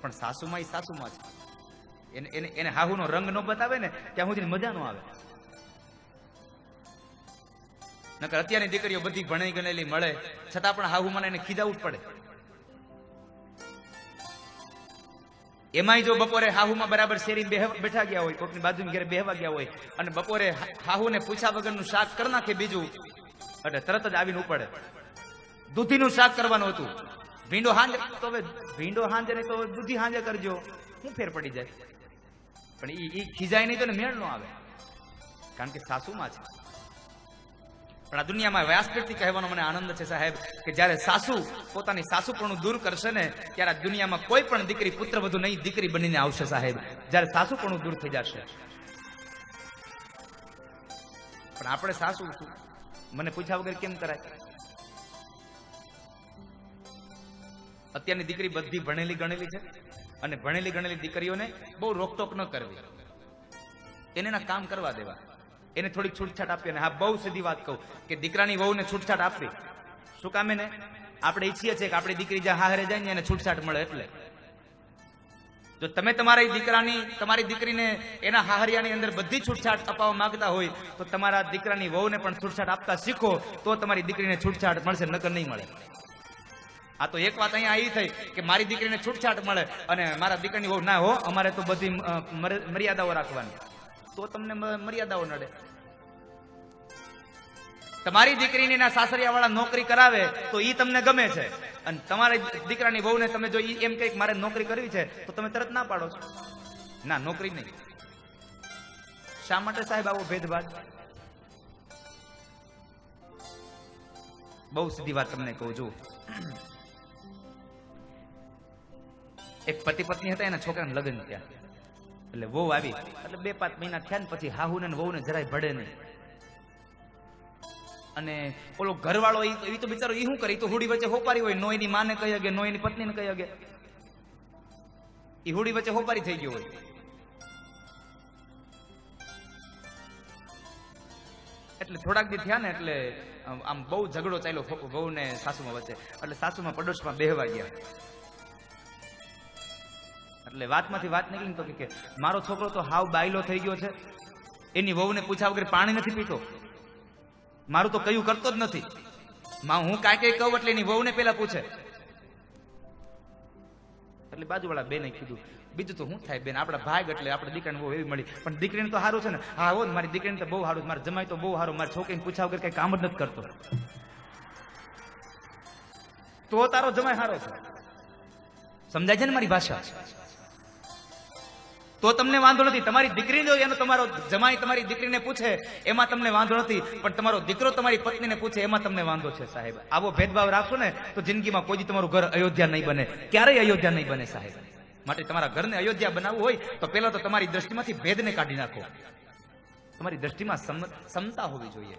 પણ સાસુમાં એ સાસુમાં છે. એને હાહુનો રંગ ન બતાવે ને ત્યાં સુધી મજા ન આવે. નકર અત્યારની દીકરીઓ બધી ભણી ગણેલી મળે છતાં પણ હાહુમાં એને ખીજાવું જ પડે. એમાંય જો બપોરે હાહુમાં બરાબર શેરી બેઠા ગયા હોય, કોકની બાજુની ઘરે બેહવા ગયા હોય અને બપોરે હાહુને પૂછા વગરનું શાક કરી નાખે બીજું, એટલે તરત જ આવીને ઉપડે. દૂધીનું શાક કરવાનું હતું, ભીંડો હાંજે, તો હવે ભીંડો હાંજે નહીં તો દૂધી હાંજે કરજો, શું ફેર પડી જાય? પણ ઈ ખીજાય નહીં તો મેળ ન આવે, કારણ કે સાસુમાં છે. પણ આ દુનિયામાં વ્યાસપીઠથી કહેવાનો મને આનંદ છે સાહેબ કે જ્યારે સાસુ પોતાની સાસુપણું દૂર કરશે ને ત્યારે આ દુનિયામાં કોઈ પણ દીકરી પુત્રવધુ નહીં દીકરી બનીને આવશે સાહેબ, જ્યારે સાસુપણું દૂર થઈ જશે. પણ આપણે સાસુ મને પૂછ્યા વગર કેમ કરાય? અત્યારની દીકરી બધી ભણેલી ગણેલી છે અને ભણેલી ગણેલી દીકરીઓને બહુ રોકટોક ન કરવી, એને એના કામ કરવા દેવા, એને થોડીક છૂટછાટ આપી. અને હા, બહુ સીધી વાત કહું કે દીકરાની વહુને છૂટછાટ આપવી. શું કામે ને આપણે ઈચ્છીએ છીએ કે આપણી દીકરી જ્યાં હારે જાય ને એને છૂટછાટ મળે. એટલે જો તમે તમારી દીકરીને એના હાહરિયાની અંદર બધી છૂટછાટ અપાવવા માંગતા હોય તો તમારા દીકરાની વહુને પણ છૂટછાટ આપતા શીખો, તો તમારી દીકરીને છૂટછાટ મળશે, નકર નહીં મળે. આ તો એક વાત અહીંયા આવી થઈ કે મારી દીકરીને છૂટછાટ મળે અને મારા દીકરાની વહુ ના હો, અમારે તો બધી મર્યાદાઓ રાખવાની, તો તમને મર્યાદાઓ નડે. તમારી દીકરીને એના સાસરિયા વાળા નોકરી કરાવે તો ઈ તમને ગમે છે, અને તમારી દીકરાની વહુને તમે જો ઈ એમ કઈક મારે નોકરી કરવી છે તો તમે તરત ના પાડો છો, ના નોકરી નહીં. શા માટે સાહેબ આવો ભેદભાવ? બહુ સીધી વાત તમને કહું છું. એક પતિ પત્ની હતા, એના છોકરાને લગ્ન થયા, એટલે વહુ આવી, એટલે 2-5 મહિના થયા ને પછી હાહુને વહુને જરાય ભળે નહીં. અને ઓલો ઘરવાળો એ તો બિચારો શું કરે, તો હુડી વચ્ચે હોપારી હોય, નો એની માને કહી હગે, નો એની પત્નીને કહી હગે, એ હુડી વચ્ચે હોપારી થઈ ગયો હોય. એટલે થોડાક દી થયા ને એટલે આમ બહુ ઝઘડો ચાલ્યો વહુ ને સાસુમાં વચ્ચે. એટલે સાસુમાં પડોશમાં બેહવા ગયા, એટલે વાતમાંથી વાત નીકળી તો કે મારો છોકરો તો હાવ બાયલો થઈ ગયો છે, એની વહુને પૂછ્યા વગર પાણી નથી પીતો, મારું તો કયું કરતો જ નથી, હું કાંઈ કઈ કહું એટલે એની વહુને પેલા પૂછે. એટલે બાજુવાળા બેને કીધું, બીજું તો શું થાય બેન, આપણા ભાગ એટલે આપણે દીકરીને બહુ એવી મળી, પણ દીકરીને તો સારું છે ને. હા હો, મારી દીકરીને તો બહુ સારું, મારા જમાઈ તો બહુ સારું, મારી છોકરીને પૂછ્યા વગર કઈ કામ જ નથી કરતો, તો તારો જમાઈ સારો છે. સમજાય છે ને મારી ભાષા? તો તમને વાંધો નથી. તમારી દીકરી જો એનો તમારો જમાઈ તમારી દીકરીને પૂછે એમાં તમને વાંધો નથી, પણ તમારો દીકરો તમારી પત્નીને પૂછે એમાં તમને વાંધો છે સાહેબ. આવો ભેદભાવ રાખશો ને તો જિંદગીમાં કોઈ તમારું ઘર અયોધ્યા નહીં બને, ક્યારેય અયોધ્યા નહીં બને સાહેબ. માટે તમારા ઘરને અયોધ્યા બનાવવું હોય તો પહેલા તો તમારી દ્રષ્ટિમાંથી ભેદને કાઢી નાખો. તમારી દ્રષ્ટિમાં સમતા હોવી જોઈએ.